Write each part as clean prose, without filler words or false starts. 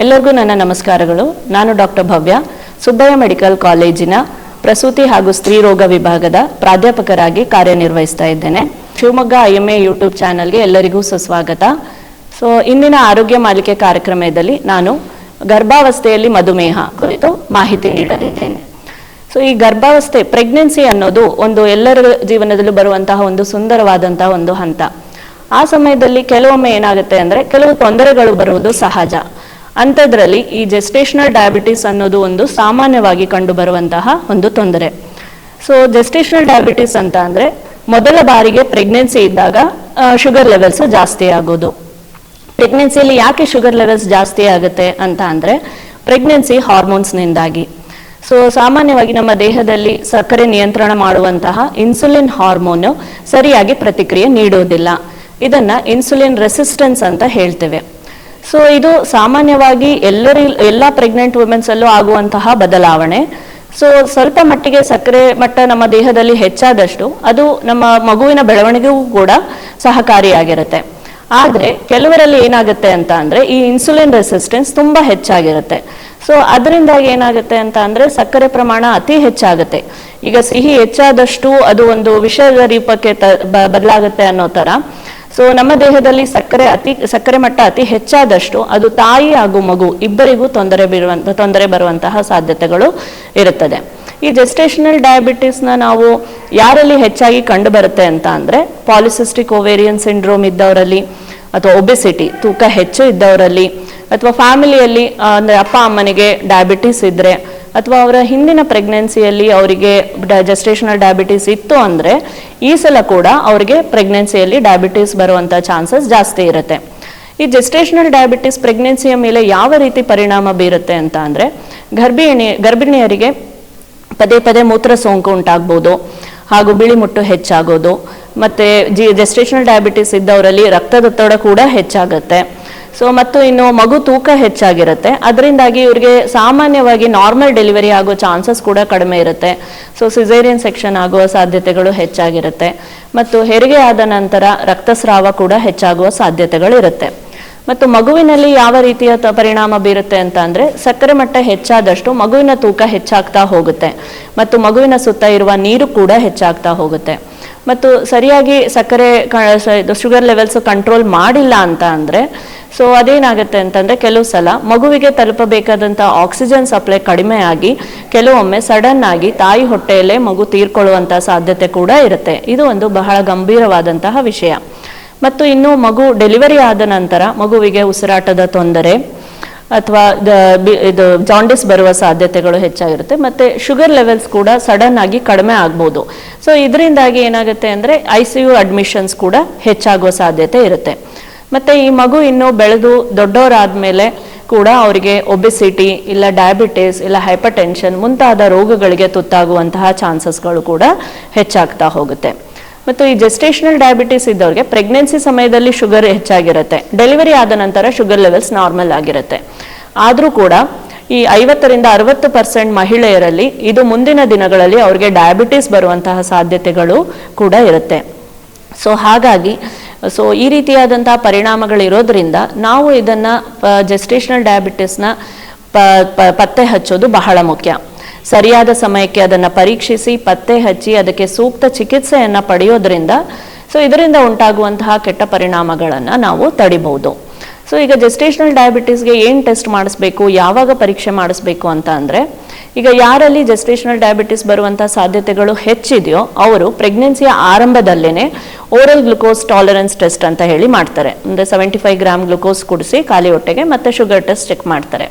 ಎಲ್ಲರಿಗೂ ನನ್ನ ನಮಸ್ಕಾರಗಳು. ನಾನು ಡಾಕ್ಟರ್ ಭವ್ಯ, ಸುಬ್ಬಯ್ಯ ಮೆಡಿಕಲ್ ಕಾಲೇಜಿನ ಪ್ರಸೂತಿ ಹಾಗೂ ಸ್ತ್ರೀ ರೋಗ ವಿಭಾಗದ ಪ್ರಾಧ್ಯಾಪಕರಾಗಿ ಕಾರ್ಯನಿರ್ವಹಿಸ್ತಾ ಇದ್ದೇನೆ. ಶಿವಮೊಗ್ಗ IMA ಯೂಟ್ಯೂಬ್ ಚಾನಲ್ಗೆ ಎಲ್ಲರಿಗೂ ಸುಸ್ವಾಗತ. ಇಂದಿನ ಆರೋಗ್ಯ ಮಾಲಿಕೆ ಕಾರ್ಯಕ್ರಮದಲ್ಲಿ ನಾನು ಗರ್ಭಾವಸ್ಥೆಯಲ್ಲಿ ಮಧುಮೇಹ ಕುರಿತು ಮಾಹಿತಿ ನೀಡಲಿದ್ದೇನೆ. ಈ ಗರ್ಭಾವಸ್ಥೆ, ಪ್ರೆಗ್ನೆನ್ಸಿ ಅನ್ನೋದು ಒಂದು ಎಲ್ಲರ ಜೀವನದಲ್ಲೂ ಬರುವಂತಹ ಒಂದು ಸುಂದರವಾದಂತಹ ಒಂದು ಹಂತ. ಆ ಸಮಯದಲ್ಲಿ ಕೆಲವೊಮ್ಮೆ ಏನಾಗುತ್ತೆ ಅಂದ್ರೆ ಕೆಲವು ತೊಂದರೆಗಳು ಬರುವುದು ಸಹಜ. ಅಂಥದ್ರಲ್ಲಿ ಈ ಜೆಸ್ಟೇಷನಲ್ ಡಯಾಬಿಟಿಸ್ ಅನ್ನೋದು ಒಂದು ಸಾಮಾನ್ಯವಾಗಿ ಕಂಡು ಬರುವಂತಹ ಒಂದು ತೊಂದರೆ. ಜೆಸ್ಟೇಷನಲ್ ಡಯಾಬಿಟಿಸ್ ಅಂತ ಅಂದ್ರೆ ಮೊದಲ ಬಾರಿಗೆ ಪ್ರೆಗ್ನೆನ್ಸಿ ಇದ್ದಾಗ ಶುಗರ್ ಲೆವೆಲ್ಸ್ ಜಾಸ್ತಿ ಆಗೋದು. ಪ್ರೆಗ್ನೆನ್ಸಿಯಲ್ಲಿ ಯಾಕೆ ಶುಗರ್ ಲೆವೆಲ್ಸ್ ಜಾಸ್ತಿ ಆಗುತ್ತೆ ಅಂತ ಅಂದ್ರೆ ಪ್ರೆಗ್ನೆನ್ಸಿ ಹಾರ್ಮೋನ್ಸ್ನಿಂದಾಗಿ. ಸಾಮಾನ್ಯವಾಗಿ ನಮ್ಮ ದೇಹದಲ್ಲಿ ಸಕ್ಕರೆ ನಿಯಂತ್ರಣ ಮಾಡುವಂತಹ ಇನ್ಸುಲಿನ್ ಹಾರ್ಮೋನ್ ಸರಿಯಾಗಿ ಪ್ರತಿಕ್ರಿಯೆ ನೀಡುವುದಿಲ್ಲ. ಇದನ್ನ ಇನ್ಸುಲಿನ್ ರೆಸಿಸ್ಟೆನ್ಸ್ ಅಂತ ಹೇಳ್ತೇವೆ. ಇದು ಸಾಮಾನ್ಯವಾಗಿ ಎಲ್ಲ ಪ್ರೆಗ್ನೆಂಟ್ ವುಮೆನ್ಸ್ ಅಲ್ಲೂ ಆಗುವಂತಹ ಬದಲಾವಣೆ. ಸ್ವಲ್ಪ ಮಟ್ಟಿಗೆ ಸಕ್ಕರೆ ಮಟ್ಟ ನಮ್ಮ ದೇಹದಲ್ಲಿ ಹೆಚ್ಚಾದಷ್ಟು ಅದು ನಮ್ಮ ಮಗುವಿನ ಬೆಳವಣಿಗೆಗೂ ಕೂಡ ಸಹಕಾರಿಯಾಗಿರುತ್ತೆ. ಆದ್ರೆ ಕೆಲವರಲ್ಲಿ ಏನಾಗುತ್ತೆ ಅಂತ ಅಂದ್ರೆ ಈ ಇನ್ಸುಲಿನ್ ರೆಸಿಸ್ಟೆನ್ಸ್ ತುಂಬಾ ಹೆಚ್ಚಾಗಿರುತ್ತೆ. ಅದರಿಂದಾಗಿ ಏನಾಗುತ್ತೆ ಅಂತ ಅಂದ್ರೆ ಸಕ್ಕರೆ ಪ್ರಮಾಣ ಅತಿ ಹೆಚ್ಚಾಗುತ್ತೆ. ಈಗ ಸಿಹಿ ಹೆಚ್ಚಾದಷ್ಟು ಅದು ಒಂದು ವಿಷದ ರೂಪಕ್ಕೆ ಬದಲಾಗುತ್ತೆ ಅನ್ನೋ ತರ. ನಮ್ಮ ದೇಹದಲ್ಲಿ ಸಕ್ಕರೆ ಮಟ್ಟ ಅತಿ ಹೆಚ್ಚಾದಷ್ಟು ಅದು ತಾಯಿ ಹಾಗೂ ಮಗು ಇಬ್ಬರಿಗೂ ತೊಂದರೆ ಬರುವಂತಹ ಸಾಧ್ಯತೆಗಳು ಇರುತ್ತದೆ. ಈ ಜೆಸ್ಟೇಷನಲ್ ಡಯಾಬಿಟಿಸ್ನ ನಾವು ಯಾರಲ್ಲಿ ಹೆಚ್ಚಾಗಿ ಕಂಡು ಬರುತ್ತೆ ಅಂತ ಅಂದ್ರೆ ಪಾಲಿಸಿಸ್ಟಿಕ್ ಓವೇರಿಯನ್ ಸಿಂಡ್ರೋಮ್ ಇದ್ದವರಲ್ಲಿ, ಅಥವಾ ಒಬೆಸಿಟಿ ತೂಕ ಹೆಚ್ಚು ಇದ್ದವರಲ್ಲಿ, ಅಥವಾ ಫ್ಯಾಮಿಲಿಯಲ್ಲಿ ಅಂದ್ರೆ ಅಪ್ಪ ಅಮ್ಮನಿಗೆ ಡಯಾಬಿಟಿಸ್ ಇದ್ರೆ, ಅಥವಾ ಅವರ ಹಿಂದಿನ ಪ್ರೆಗ್ನೆನ್ಸಿಯಲ್ಲಿ ಅವರಿಗೆ ಜೆಸ್ಟೇಷನಲ್ ಡಯಾಬಿಟಿಸ್ ಇತ್ತು ಅಂದ್ರೆ ಈ ಸಲ ಕೂಡ ಅವರಿಗೆ ಪ್ರೆಗ್ನೆನ್ಸಿಯಲ್ಲಿ ಡಯಾಬಿಟಿಸ್ ಬರುವಂತ ಚಾನ್ಸಸ್ ಜಾಸ್ತಿ ಇರುತ್ತೆ. ಈ ಜೆಸ್ಟೇಷನಲ್ ಡಯಾಬಿಟಿಸ್ ಪ್ರೆಗ್ನೆನ್ಸಿಯ ಮೇಲೆ ಯಾವ ರೀತಿ ಪರಿಣಾಮ ಬೀರುತ್ತೆ ಅಂತ ಅಂದ್ರೆ ಗರ್ಭಿಣಿಯರಿಗೆ ಪದೇ ಪದೇ ಮೂತ್ರ ಸೋಂಕು ಉಂಟಾಗ್ಬೋದು, ಹಾಗೂ ಬಿಳಿ ಮುಟ್ಟು ಹೆಚ್ಚಾಗೋದು, ಮತ್ತೆ ಜೆಸ್ಟೇಷನಲ್ ಡಯಾಬಿಟಿಸ್ ಇದ್ದವರಲ್ಲಿ ರಕ್ತದೊತ್ತಡ ಕೂಡ ಹೆಚ್ಚಾಗುತ್ತೆ. ಮತ್ತು ಇನ್ನು ಮಗು ತೂಕ ಹೆಚ್ಚಾಗಿರುತ್ತೆ. ಅದರಿಂದಾಗಿ ಇವ್ರಿಗೆ ಸಾಮಾನ್ಯವಾಗಿ ನಾರ್ಮಲ್ ಡೆಲಿವರಿ ಆಗೋ ಚಾನ್ಸಸ್ ಕೂಡ ಕಡಿಮೆ ಇರುತ್ತೆ. ಸಿಸೇರಿಯನ್ ಸೆಕ್ಷನ್ ಆಗುವ ಸಾಧ್ಯತೆಗಳು ಹೆಚ್ಚಾಗಿರುತ್ತೆ. ಮತ್ತು ಹೆರಿಗೆ ಆದ ನಂತರ ರಕ್ತಸ್ರಾವ ಕೂಡ ಹೆಚ್ಚಾಗುವ ಸಾಧ್ಯತೆಗಳು ಇರುತ್ತೆ. ಮತ್ತು ಮಗುವಿನಲ್ಲಿ ಯಾವ ರೀತಿಯ ಪರಿಣಾಮ ಬೀರುತ್ತೆ ಅಂತ ಅಂದ್ರೆ ಸಕ್ಕರೆ ಮಟ್ಟ ಹೆಚ್ಚಾದಷ್ಟು ಮಗುವಿನ ತೂಕ ಹೆಚ್ಚಾಗ್ತಾ ಹೋಗುತ್ತೆ, ಮತ್ತು ಮಗುವಿನ ಸುತ್ತ ಇರುವ ನೀರು ಕೂಡ ಹೆಚ್ಚಾಗ್ತಾ ಹೋಗುತ್ತೆ. ಮತ್ತು ಸರಿಯಾಗಿ ಶುಗರ್ ಲೆವೆಲ್ಸ್ ಕಂಟ್ರೋಲ್ ಮಾಡಿಲ್ಲ ಅಂತ ಅಂದ್ರೆ ಅದೇನಾಗುತ್ತೆ ಅಂತಂದ್ರೆ ಕೆಲವು ಸಲ ಮಗುವಿಗೆ ತಲುಪಬೇಕಾದಂತ ಆಕ್ಸಿಜನ್ ಸಪ್ಲೈ ಕಡಿಮೆ ಆಗಿ ಕೆಲವೊಮ್ಮೆ ಸಡನ್ ಆಗಿ ತಾಯಿ ಹೊಟ್ಟೆಯಲ್ಲೇ ಮಗು ತೀರ್ಕೊಳ್ಳುವಂತಹ ಸಾಧ್ಯತೆ ಕೂಡ ಇರುತ್ತೆ. ಇದು ಒಂದು ಬಹಳ ಗಂಭೀರವಾದಂತಹ ವಿಷಯ. ಮತ್ತು ಇನ್ನು ಮಗು ಡೆಲಿವರಿ ಆದ ನಂತರ ಮಗುವಿಗೆ ಉಸಿರಾಟದ ತೊಂದರೆ ಅಥವಾ ಇದು ಜಾಂಡಿಸ್ ಬರುವ ಸಾಧ್ಯತೆಗಳು ಹೆಚ್ಚಾಗಿರುತ್ತೆ. ಮತ್ತೆ ಶುಗರ್ ಲೆವೆಲ್ಸ್ ಕೂಡ ಸಡನ್ ಆಗಿ ಕಡಿಮೆ ಆಗ್ಬೋದು. ಇದರಿಂದಾಗಿ ಏನಾಗುತ್ತೆ ಅಂದ್ರೆ ICU ಅಡ್ಮಿಷನ್ಸ್ ಕೂಡ ಹೆಚ್ಚಾಗುವ ಸಾಧ್ಯತೆ ಇರುತ್ತೆ. ಮತ್ತೆ ಈ ಮಗು ಇನ್ನು ಬೆಳೆದು ದೊಡ್ಡವರಾದ್ಮೇಲೆ ಕೂಡ ಅವರಿಗೆ ಒಬೆಸಿಟಿ ಇಲ್ಲ ಡಯಾಬಿಟಿಸ್ ಇಲ್ಲ ಹೈಪರ್ ಟೆನ್ಷನ್ ಮುಂತಾದ ರೋಗಗಳಿಗೆ ತುತ್ತಾಗುವಂತಹ ಚಾನ್ಸಸ್ಗಳು ಕೂಡ ಹೆಚ್ಚಾಗ್ತಾ ಹೋಗುತ್ತೆ. ಮತ್ತು ಈ ಜೆಸ್ಟೇಷನಲ್ ಡಯಾಬಿಟಿಸ್ ಇದ್ದವ್ರಿಗೆ ಪ್ರೆಗ್ನೆನ್ಸಿ ಸಮಯದಲ್ಲಿ ಶುಗರ್ ಹೆಚ್ಚಾಗಿರುತ್ತೆ, ಡೆಲಿವರಿ ಆದ ನಂತರ ಶುಗರ್ ಲೆವೆಲ್ಸ್ ನಾರ್ಮಲ್ ಆಗಿರುತ್ತೆ. ಆದ್ರೂ ಕೂಡ ಈ 50ರಿಂದ 60% ಮಹಿಳೆಯರಲ್ಲಿ ಇದು ಮುಂದಿನ ದಿನಗಳಲ್ಲಿ ಅವ್ರಿಗೆ ಡಯಾಬಿಟಿಸ್ ಬರುವಂತಹ ಸಾಧ್ಯತೆಗಳು ಕೂಡ ಇರುತ್ತೆ. ಹಾಗಾಗಿ ಈ ರೀತಿಯಾದಂತಹ ಪರಿಣಾಮಗಳಿರೋದ್ರಿಂದ ನಾವು ಇದನ್ನ ಜೆಸ್ಟೇಷನಲ್ ಡಯಾಬಿಟಿಸ್ನ ಪತ್ತೆ ಹಚ್ಚೋದು ಬಹಳ ಮುಖ್ಯ. ಸರಿಯಾದ ಸಮಯಕ್ಕೆ ಅದನ್ನ ಪರೀಕ್ಷಿಸಿ ಪತ್ತೆ ಹಚ್ಚಿ ಅದಕ್ಕೆ ಸೂಕ್ತ ಚಿಕಿತ್ಸೆಯನ್ನ ಪಡೆಯೋದ್ರಿಂದ ಇದರಿಂದ ಉಂಟಾಗುವಂತಹ ಕೆಟ್ಟ ಪರಿಣಾಮಗಳನ್ನ ನಾವು ತಡಿಬಹುದು. ಈಗ ಜೆಸ್ಟೇಷನಲ್ ಡಯಾಬಿಟಿಸ್ಗೆ ಏನ್ ಟೆಸ್ಟ್ ಮಾಡಿಸ್ಬೇಕು, ಯಾವಾಗ ಪರೀಕ್ಷೆ ಮಾಡಿಸ್ಬೇಕು ಅಂತ ಅಂದ್ರೆ ಈಗ ಯಾರಲ್ಲಿ ಜೆಸ್ಟೇಷನಲ್ ಡಯಾಬಿಟಿಸ್ ಬರುವಂತಹ ಸಾಧ್ಯತೆಗಳು ಹೆಚ್ಚಿದೆಯೋ ಅವರು ಪ್ರೆಗ್ನೆನ್ಸಿಯ ಆರಂಭದಲ್ಲೇನೆ ಓರಲ್ ಗ್ಲುಕೋಸ್ ಟಾಲರೆನ್ಸ್ ಟೆಸ್ಟ್ ಅಂತ ಹೇಳಿ ಮಾಡ್ತಾರೆ. ಅಂದ್ರೆ 75 ಗ್ರಾಮ್ ಗ್ಲುಕೋಸ್ ಕುಡಿಸಿ ಖಾಲಿ ಹೊಟ್ಟೆಗೆ ಮತ್ತೆ ಶುಗರ್ ಟೆಸ್ಟ್ ಚೆಕ್ ಮಾಡ್ತಾರೆ.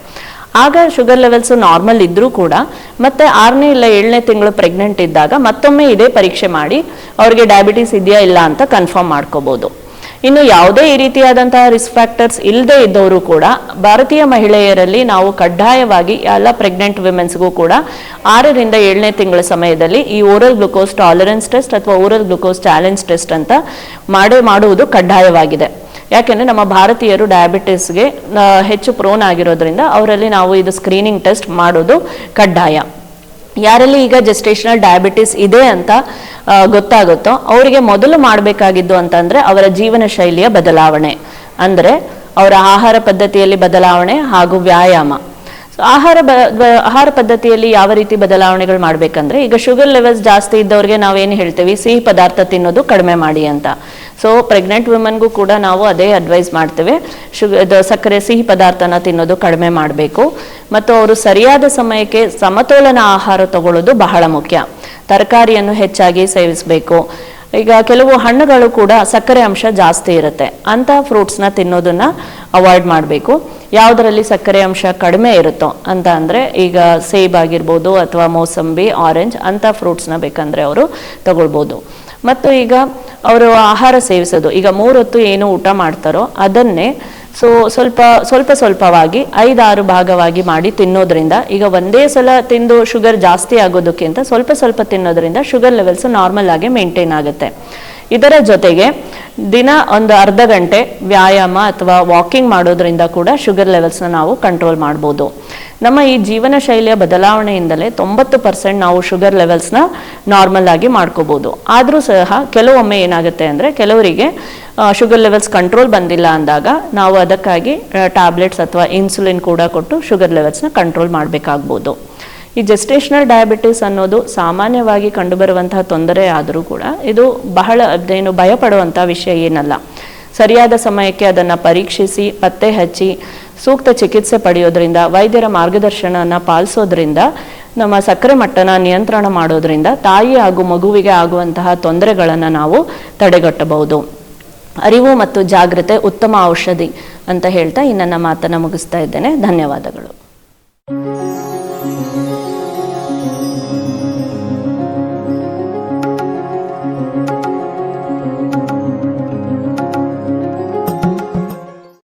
ಆಗ ಶುಗರ್ ಲೆವೆಲ್ಸ್ ನಾರ್ಮಲ್ ಇದ್ರೂ ಕೂಡ ಮತ್ತೆ 6ನೇ ಇಲ್ಲ 7ನೇ ತಿಂಗಳು ಪ್ರೆಗ್ನೆಂಟ್ ಇದ್ದಾಗ ಮತ್ತೊಮ್ಮೆ ಇದೇ ಪರೀಕ್ಷೆ ಮಾಡಿ ಅವ್ರಿಗೆ ಡಯಾಬಿಟಿಸ್ ಇದೆಯಾ ಇಲ್ಲ ಅಂತ ಕನ್ಫರ್ಮ್ ಮಾಡ್ಕೋಬಹುದು. ಇನ್ನು ಯಾವುದೇ ಈ ರೀತಿಯಾದಂತಹ ರಿಸ್ಕ್ ಫ್ಯಾಕ್ಟರ್ಸ್ ಇಲ್ಲದೆ ಇದ್ದವರು ಕೂಡ ಭಾರತೀಯ ಮಹಿಳೆಯರಲ್ಲಿ ನಾವು ಕಡ್ಡಾಯವಾಗಿ ಎಲ್ಲ ಪ್ರೆಗ್ನೆಂಟ್ ವಿಮೆನ್ಸ್ಗೂ ಕೂಡ 6ರಿಂದ 7ನೇ ತಿಂಗಳ ಸಮಯದಲ್ಲಿ ಈ ಓರಲ್ ಗ್ಲುಕೋಸ್ ಟಾಲರೆನ್ಸ್ ಟೆಸ್ಟ್ ಅಥವಾ ಓರಲ್ ಗ್ಲುಕೋಸ್ ಚಾಲೆಂಜ್ ಟೆಸ್ಟ್ ಅಂತ ಮಾಡುವುದು ಕಡ್ಡಾಯವಾಗಿದೆ. ಯಾಕೆಂದ್ರೆ ನಮ್ಮ ಭಾರತೀಯರು ಡಯಾಬಿಟಿಸ್ಗೆ ಹೆಚ್ಚು ಪ್ರೋನ್ ಆಗಿರೋದ್ರಿಂದ ಅವರಲ್ಲಿ ನಾವು ಇದು ಸ್ಕ್ರೀನಿಂಗ್ ಟೆಸ್ಟ್ ಮಾಡೋದು ಕಡ್ಡಾಯ. ಯಾರಲ್ಲಿ ಈಗ ಜೆಸ್ಟೇಷನಲ್ ಡಯಾಬಿಟಿಸ್ ಇದೆ ಅಂತ ಗೊತ್ತಾಗುತ್ತೋ ಅವರಿಗೆ ಮೊದಲು ಮಾಡಬೇಕಾಗಿದ್ದು ಅಂತಂದ್ರೆ ಅವರ ಜೀವನ ಶೈಲಿಯ ಬದಲಾವಣೆ, ಅಂದರೆ ಅವರ ಆಹಾರ ಪದ್ಧತಿಯಲ್ಲಿ ಬದಲಾವಣೆ ಹಾಗೂ ವ್ಯಾಯಾಮ. ಆಹಾರ ಪದ್ಧತಿಯಲ್ಲಿ ಯಾವ ರೀತಿ ಬದಲಾವಣೆಗಳು ಮಾಡ್ಬೇಕಂದ್ರೆ, ಈಗ ಶುಗರ್ ಲೆವೆಲ್ಸ್ ಜಾಸ್ತಿ ಇದ್ದವ್ರಿಗೆ ನಾವೇನು ಹೇಳ್ತೀವಿ, ಸಿಹಿ ಪದಾರ್ಥ ತಿನ್ನೋದು ಕಡಿಮೆ ಮಾಡಿ ಅಂತ. ಸೊ ಪ್ರೆಗ್ನೆಂಟ್ ವುಮೆನ್ಗೂ ಕೂಡ ನಾವು ಅದೇ ಅಡ್ವೈಸ್ ಮಾಡ್ತೇವೆ, ಸಕ್ಕರೆ ಸಿಹಿ ಪದಾರ್ಥನ ತಿನ್ನೋದು ಕಡಿಮೆ ಮಾಡಬೇಕು. ಮತ್ತು ಅವರು ಸರಿಯಾದ ಸಮಯಕ್ಕೆ ಸಮತೋಲನ ಆಹಾರ ತಗೊಳ್ಳೋದು ಬಹಳ ಮುಖ್ಯ. ತರಕಾರಿಯನ್ನು ಹೆಚ್ಚಾಗಿ ಸೇವಿಸಬೇಕು. ಈಗ ಕೆಲವು ಹಣ್ಣುಗಳು ಕೂಡ ಸಕ್ಕರೆ ಅಂಶ ಜಾಸ್ತಿ ಇರುತ್ತೆ, ಅಂಥ ಫ್ರೂಟ್ಸ್ನ ತಿನ್ನೋದನ್ನ ಅವಾಯ್ಡ್ ಮಾಡಬೇಕು. ಯಾವುದರಲ್ಲಿ ಸಕ್ಕರೆ ಅಂಶ ಕಡಿಮೆ ಇರುತ್ತೋ ಅಂತ ಅಂದರೆ ಈಗ ಸೇಬ್ ಆಗಿರ್ಬೋದು ಅಥವಾ ಮೋಸಂಬಿ, ಆರೆಂಜ್ ಅಂಥ ಫ್ರೂಟ್ಸ್ನ ಬೇಕಂದರೆ ಅವರು ತಗೊಳ್ಬೋದು. ಮತ್ತು ಈಗ ಅವರು ಆಹಾರ ಸೇವಿಸೋದು, ಈಗ 3 ಹೊತ್ತು ಏನು ಊಟ ಮಾಡ್ತಾರೋ ಅದನ್ನೇ ಸ್ವಲ್ಪವಾಗಿ 5-6 ಭಾಗವಾಗಿ ಮಾಡಿ ತಿನ್ನೋದ್ರಿಂದ, ಈಗ ಒಂದೇ ಸಲ ತಿಂದು ಶುಗರ್ ಜಾಸ್ತಿ ಆಗೋದಕ್ಕಿಂತ ಸ್ವಲ್ಪ ತಿನ್ನೋದ್ರಿಂದ ಶುಗರ್ ಲೆವೆಲ್ಸ್ ನಾರ್ಮಲ್ ಆಗಿ ಮೇಂಟೈನ್ ಆಗುತ್ತೆ. ಇದರ ಜೊತೆಗೆ ದಿನ ಒಂದು ಅರ್ಧ ಗಂಟೆ ವ್ಯಾಯಾಮ ಅಥವಾ ವಾಕಿಂಗ್ ಮಾಡೋದ್ರಿಂದ ಕೂಡ ಶುಗರ್ ಲೆವೆಲ್ಸ್ನ ನಾವು ಕಂಟ್ರೋಲ್ ಮಾಡ್ಬೋದು. ನಮ್ಮ ಈ ಜೀವನ ಶೈಲಿಯ ಬದಲಾವಣೆಯಿಂದಲೇ 90% ನಾವು ಶುಗರ್ ಲೆವೆಲ್ಸ್ನ ನಾರ್ಮಲ್ ಆಗಿ ಮಾಡ್ಕೋಬೋದು. ಆದರೂ ಸಹ ಕೆಲವೊಮ್ಮೆ ಏನಾಗುತ್ತೆ ಅಂದರೆ, ಕೆಲವರಿಗೆ ಶುಗರ್ ಲೆವೆಲ್ಸ್ ಕಂಟ್ರೋಲ್ ಬಂದಿಲ್ಲ ಅಂದಾಗ ನಾವು ಅದಕ್ಕಾಗಿ ಟ್ಯಾಬ್ಲೆಟ್ಸ್ ಅಥವಾ ಇನ್ಸುಲಿನ್ ಕೂಡ ಕೊಟ್ಟು ಶುಗರ್ ಲೆವೆಲ್ಸ್ನ ಕಂಟ್ರೋಲ್ ಮಾಡಬೇಕಾಗ್ಬೋದು. ಈ ಜೆಸ್ಟೇಷನಲ್ ಡಯಾಬಿಟಿಸ್ ಅನ್ನೋದು ಸಾಮಾನ್ಯವಾಗಿ ಕಂಡುಬರುವಂತಹ ತೊಂದರೆ ಆದರೂ ಕೂಡ ಇದು ಬಹಳ ಭಯಪಡುವಂಥ ವಿಷಯ ಏನಲ್ಲ. ಸರಿಯಾದ ಸಮಯಕ್ಕೆ ಅದನ್ನು ಪರೀಕ್ಷಿಸಿ ಪತ್ತೆ ಹಚ್ಚಿ ಸೂಕ್ತ ಚಿಕಿತ್ಸೆ ಪಡೆಯೋದ್ರಿಂದ, ವೈದ್ಯರ ಮಾರ್ಗದರ್ಶನನ ಪಾಲಿಸೋದ್ರಿಂದ, ನಮ್ಮ ಸಕ್ಕರೆ ಮಟ್ಟನ ನಿಯಂತ್ರಣ ಮಾಡೋದ್ರಿಂದ ತಾಯಿ ಹಾಗೂ ಮಗುವಿಗೆ ಆಗುವಂತಹ ತೊಂದರೆಗಳನ್ನು ನಾವು ತಡೆಗಟ್ಟಬಹುದು. ಅರಿವು ಮತ್ತು ಜಾಗೃತೆ ಉತ್ತಮ ಔಷಧಿ ಅಂತ ಹೇಳ್ತಾ ಈ ನನ್ನ ಮಾತನ್ನು ಮುಗಿಸ್ತಾ ಇದ್ದೇನೆ. ಧನ್ಯವಾದಗಳು.